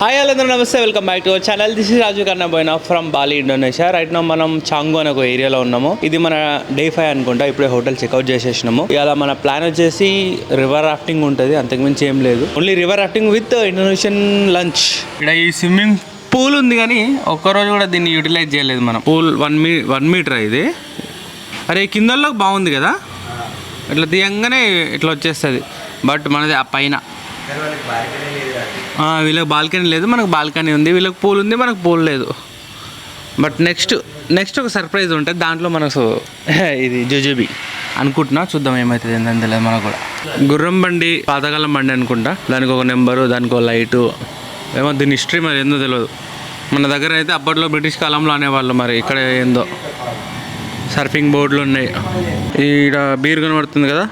Hi hello namaste, welcome back to our channel. This is Raju Karnaboyina from Bali, Indonesia. Right now మనం Canggu అనే ఒక ఏరియాలో ఉన్నాము. ఇది మన డే 5 అనుకుంటా. ఇప్పుడే హోటల్ చెక్అవుట్ చేసేసినాము. ఇవాళ మన ప్లాన్ వచ్చేసి రివర్ రాఫ్టింగ్ ఉంటుంది, అంతకుమించి ఏం లేదు. Only river rafting with Indonesian lunch. ఇక్కడ ఈ స్విమ్మింగ్ పూల్ ఉంది కానీ ఒక్కరోజు కూడా దీన్ని యూటిలైజ్ చేయలేదు మనం. పూల్ 1 మీటర్ ఇది. అరే కిందల్లో బాగుంది కదా, ఇట్లా తీయంగానే ఇట్లా వచ్చేస్తుంది. బట్ మనది ఆ పైన వీళ్ళకి బాల్కనీ లేదు, మనకు బాల్కనీ ఉంది. వీళ్ళకి పూల్ ఉంది, మనకు పూల్ లేదు. బట్ నెక్స్ట్ ఒక సర్ప్రైజ్ ఉంటుంది దాంట్లో. మనకు ఇది జుజుబి అనుకుంటున్నా, చూద్దాం ఏమవుతుంది ఏంటని తెలియదు మనకు కూడా. గుర్రం బండి, పాతకాలం బండి అనుకుంటా. దానికి ఒక నెంబరు, దానికి ఒక లైటు, ఏమో దీని హిస్టరీ మరి ఏందో తెలియదు. మన దగ్గర అయితే అప్పట్లో బ్రిటిష్ కాలంలో అనేవాళ్ళు, మరి ఇక్కడ ఏందో. సర్ఫింగ్ బోర్డులు ఉన్నాయి. ఈడ బీర్ కనబడుతుంది కదా,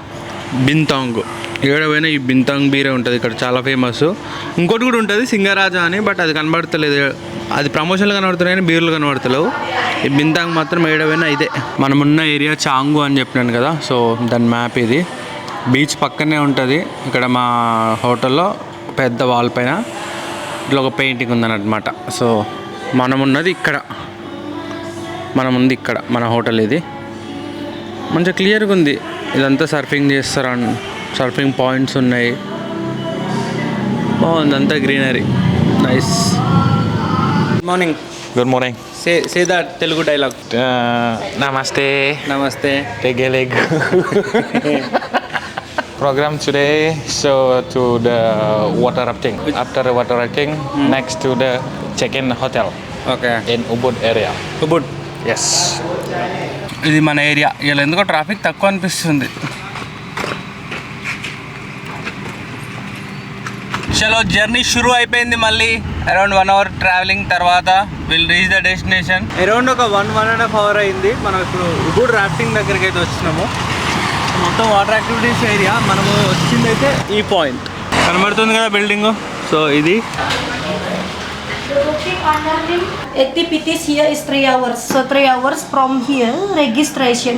బింతాంగ్. ఏడవైనా ఈ బింతాంగ్ బీరే ఉంటుంది ఇక్కడ, చాలా ఫేమస్. ఇంకోటి కూడా ఉంటుంది సింగరాజా అని, బట్ అది కనబడతలేదు. అది ప్రమోషన్లు కనబడుతున్నాయి కానీ బీర్లు కనబడతలేవు. ఈ బింతాంగ్ మాత్రం ఏడవైనా ఇదే. మనమున్న ఏరియా చాంగు అని చెప్పినాను కదా, సో దాని మ్యాప్ ఇది. బీచ్ పక్కనే ఉంటుంది. ఇక్కడ మా హోటల్లో పెద్ద వాల్ పైన ఇట్లా ఒక పెయింటింగ్ ఉందన్నమాట. సో మనమున్నది ఇక్కడ, మనముంది ఇక్కడ, మన హోటల్ ఇది. మంచిగా క్లియర్గా ఉంది. ఇదంతా సర్ఫింగ్ చేస్తారు, సర్ఫింగ్ పాయింట్స్ ఉన్నాయి. బాగుంది అంతా, greenery, nice. Good morning. Say that Telugu dialogue. Namaste. Tegeleg. Program today so to the water rafting. After the water rafting, next to the check-in hotel. Okay. In Ubud area. Ubud. Yes. ఇది మన area. ఇలా ఎందుకో traffic తక్కువ అనిపిస్తుంది. చలో journey షురూ అయిపోయింది. మళ్ళీ అరౌండ్ 1 అవర్ ట్రావెలింగ్ తర్వాత will reach the destination. Around ఒక 1.5 అవర్ అయింది. మనం ఇప్పుడు ఉబుడ్ రాఫ్టింగ్ దగ్గరికి అయితే వచ్చినాము. మొత్తం వాటర్ యాక్టివిటీస్ ఏరియా. మనము వచ్చింది అయితే ఈ పాయింట్ కనబడుతుంది కదా బిల్డింగ్. సో ఇది activities here is 3 hours. So 3 hours from here, registration,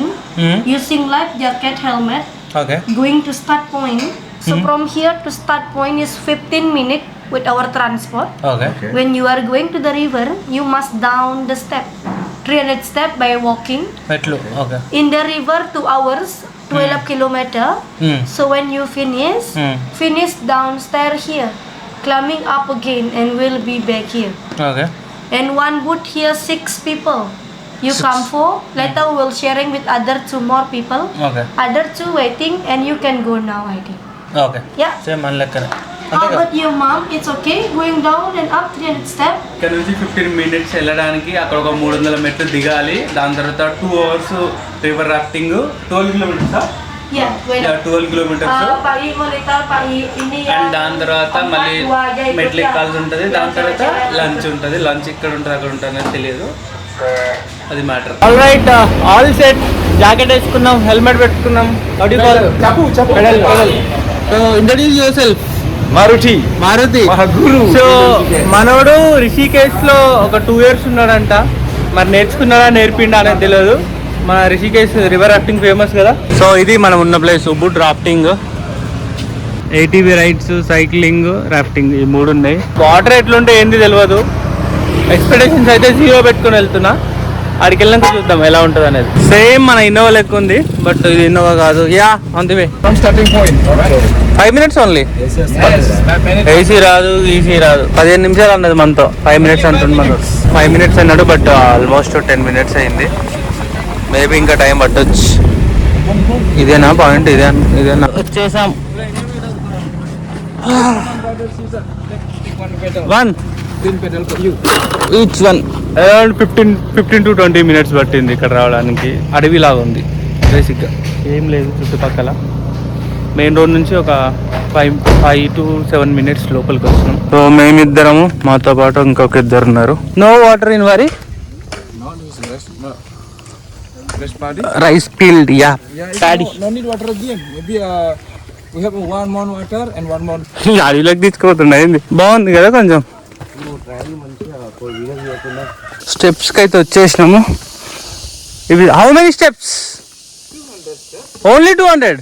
using life jacket, helmet. Okay. Going to start point. So from here to start point is 15 minutes with our transport. Okay. When you are going to the river, you must down the step, 300 step by walking. మెట్లు. Okay. In the river 2 hours, 12 kilometer. So when you finish downstairs here, climbing up again and we'll be back here. Okay. And one boat here 6 people. You 6. come 4. Later we will sharing with other 2 more people. Okay. Other 2 waiting and you can go now I think. Okay. Yeah. Same మన లెక్కనే. How about your mom? It's okay going down and up 300 step? ఇక్కడ నుంచి 15 minutes వెళ్ళడానికి అక్కడ ఒక 300 మెట్లు దిగాలి. దాని తర్వాత 2 hours river rafting. 12 kilometers. Yeah. 12 kilometers. Pagi monitor pagi ini ya. And దాని తర్వాత మళ్ళీ మెట్లు ఎక్కాల్సి ఉంటుంది. దాని తర్వాత లంచ్ ఉంటుంది. లంచ్ ఇక్కడ ఉంటుంది అక్కడ ఉంటుంది అనేది తెలియదు, అది matter. All right, all set. Jacket వేసుకున్నాం, హెల్మెట్ పెట్టుకున్నాం. So introduce yourself. Maruti so మనోడు రిషికేష్ లో ఒక 2 years ఉన్నాడంట. మరి నేర్చుకున్నాడా నేర్పిండా అనేది తెలియదు. మన రిషికేష్ రివర్ రాఫ్టింగ్ ఫేమస్ కదా. సో ఇది మనం ఉన్న place Ubud rafting. ATV rides, cycling, rafting, ఈ 3 ఉన్నాయి. వాటర్ ఎట్లుంటే ఏంది తెలియదు. ఎక్స్పెక్టేషన్స్ అయితే 0 పెట్టుకుని వెళ్తున్నా. అక్కడికి వెళ్ళినాక చూద్దాం ఎలా ఉంటుంది అనేది. సేమ్ మన ఇన్నోవా లెక్క ఉంది, బట్ ఇది ఇన్నోవా కాదు. Yeah on the way. From starting point. Alright. 5 minutes only. Yes. AC రాదు, ఈసీ రాదు. 15 నిమిషాలు అన్నది మనతో. 5 minutes అంటుంది మనతో. 5 minutes అన్నాడు, బట్ ఆల్మోస్ట్ 10 minutes అయింది. మేబీ ఇంకా టైం పట్టొచ్చు. ఇదేనా పాయింట్? ఇదేనా వచ్చేసాం. 1 ఈచ్ 1 అరౌండ్ 15 to 20 minutes పట్టింది ఇక్కడ రావడానికి. అడవిలాగా ఉంది బేసిక్గా, ఏం లేదు చుట్టుపక్కల. మెయిన్ రోడ్ నుంచి ఒక 5 to 7 minutes లోపలికి వచ్చినాం. సో మేమిద్దరము, మాతో పాటు ఇంకొక 2 ఉన్నారు. నో వాటర్ ఇన్ వరి. Rice field, yeah paddy. No need water again. Maybe we have 1 more water and 1 more. అడవిలోకి తీసుకుపోతున్నాయి. బాగుంది కదా కొంచెం. స్టెప్స్కి అయితే వచ్చేసినాము. ఇవి హౌ మెనీ స్టెప్స్? ఓన్లీ 200.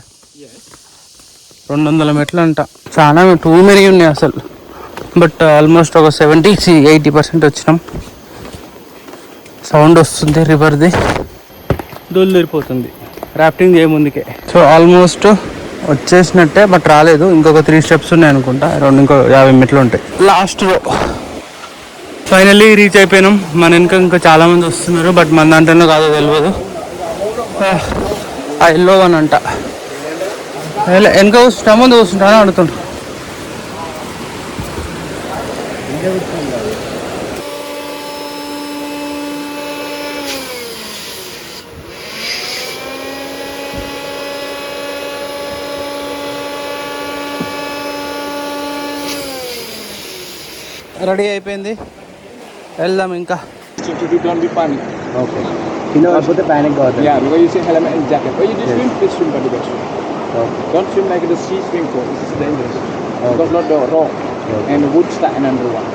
200 మెట్లు అంట. చాలా టూ మెనీ ఉన్నాయి అసలు. బట్ ఆల్మోస్ట్ ఒక 70-80% వచ్చినాం. సౌండ్ వస్తుంది రివర్ది, దూరిపోతుంది రాఫ్టింగ్ చేయముందుకే. సో ఆల్మోస్ట్ వచ్చేసినట్టే, బట్ రాలేదు. ఇంకొక 3 స్టెప్స్ ఉన్నాయి అనుకుంటా, ఇంకో 50 మెట్లు ఉంటాయి. లాస్ట్ రో ఫైనల్లీ రీచ్ అయిపోయినాం. మన ఇంకా చాలామంది వస్తున్నారు, బట్ మన దాంట్లోనో కాదో తెలియదు. ఆ ఎల్లో అని అంట వెనక కూర్చుంటా, ముందు కూర్చుంటా అని అడుగుతుంటా. రెడీ అయిపోయింది, వెళ్దాం ఇంకా. Don't be panic. Okay. Put the panic got it. Yeah, because you say helmet and jacket. But you just swim, please swim by the best swim. Okay. Don't swim like the sea swim for. This is dangerous. Okay. Because not the rock and the wood start and under one.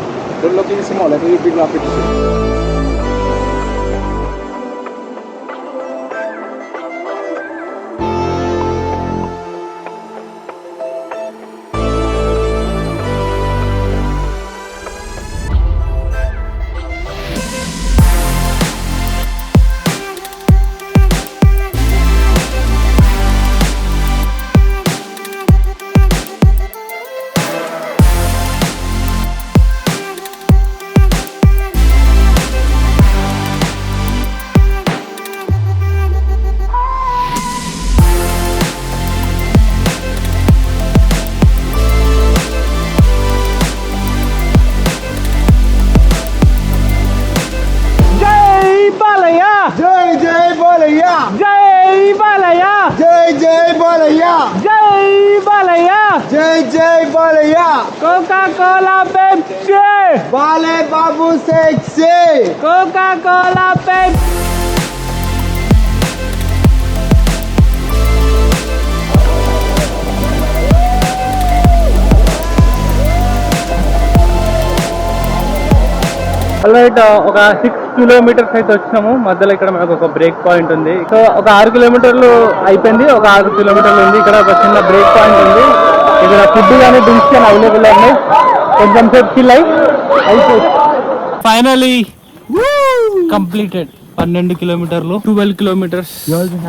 Don't look in small, like a big rapid swim. Coca-Cola Pepsi, Bale Babu sexy. Coca-Cola Pepsi. Alright, ఒక 6 kilometres అయితే వచ్చినాము. మధ్యలో ఇక్కడ మనకు ఒక break point ఉంది. So ఒక 6 కిలోమీటర్లు అయిపోయింది, ఒక 6 కిలోమీటర్లు ఉంది. ఇక్కడ ఒక చిన్న బ్రేక్ పాయింట్ ఉంది. ఇక్కడ ఫుడ్ కానీ డ్రింక్స్ కానీ అవైలబుల్ ఉన్నాయి. కొంచెం సేపు చిల్ అయిపోయి ఫైనలీ కంప్లీటెడ్. 12 కిలోమీటర్లు, 12 కిలోమీటర్స్,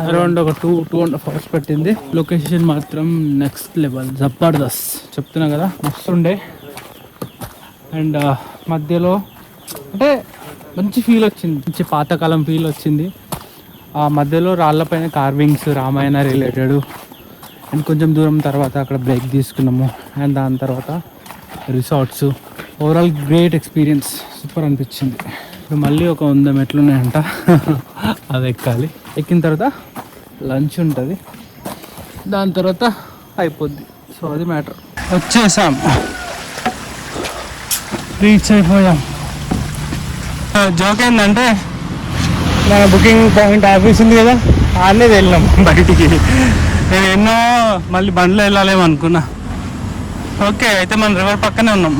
అరౌండ్ ఒక 2.5 hours పట్టింది. లొకేషన్ మాత్రం నెక్స్ట్ లెవెల్, జబర్దస్త్ చెప్తున్నా కదా, మస్తుండే. అండ్ మధ్యలో అంటే మంచి ఫీల్ వచ్చింది, మంచి పాతకాలం ఫీల్ వచ్చింది. ఆ మధ్యలో రాళ్ళపైన కార్వింగ్స్, రామాయణ రిలేటెడ్. అండ్ కొంచెం దూరం తర్వాత అక్కడ బ్రేక్ తీసుకున్నాము. అండ్ దాని తర్వాత resorts. Overall great experience, super అనిపించింది. ఇప్పుడు మళ్ళీ ఒక 100 మెట్లు ఉన్నాయంట, అది ఎక్కాలి. ఎక్కిన తర్వాత లంచ్ ఉంటుంది, దాని తర్వాత అయిపోద్ది. సో అది మ్యాటర్. వచ్చేసాం, రీచ్ అయిపోయాం. జోక్ ఏంటంటే మన బుకింగ్ పాయింట్ ఆఫీస్ ఉంది కదా, ఆడనే వెళ్ళినాం బయటికి. నేను ఎన్నో మళ్ళీ బండ్లో వెళ్ళాలేమో అనుకున్నా. ఓకే, అయితే మన రివర్ పక్కనే ఉన్నాం.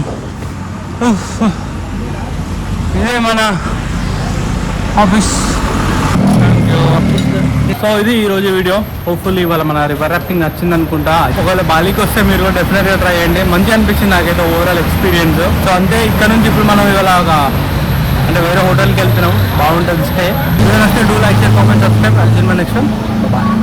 ఇదే మన ఆఫీస్. సో ఇది ఈరోజు వీడియో. హోప్ఫుల్లీ ఇవాళ మన రివర్ రాఫ్టింగ్ నచ్చింది అనుకుంటా. ఒకవేళ బాలీకి వస్తే మీరు కూడా డెఫినెట్గా ట్రై చేయండి. మంచి అనిపించింది నాకైతే ఓవరాల్ ఎక్స్పీరియన్స్. సో అంతే, ఇక్కడ నుంచి ఇప్పుడు మనం ఇవాళ అంటే వేరే హోటల్కి వెళ్తున్నాం, బాగుంటుంది స్టే. నచ్చితే do like, share, comment, subscribe. Next bye.